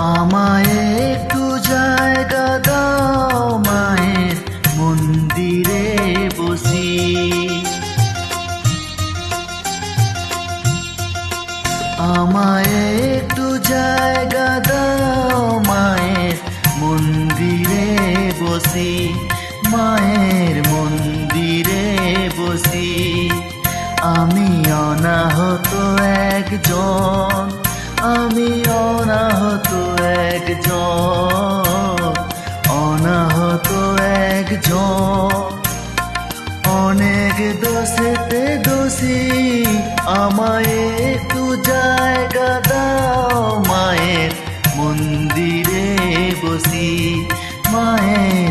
আমায় একটু জায়গা দাও মায়ের মন্দিরে বসি। আমায় একটু জায়গা দাও মায়ের মন্দিরে বসি, মায়ের মন্দিরে বসি। আমি অনাহত একজন, আমি অনাহত একজন, অনাহত একজন। অনেক দোষেতে দোষী, আমায় একটু জায়গা দাও মায়ের মন্দিরে বসি, মায়ের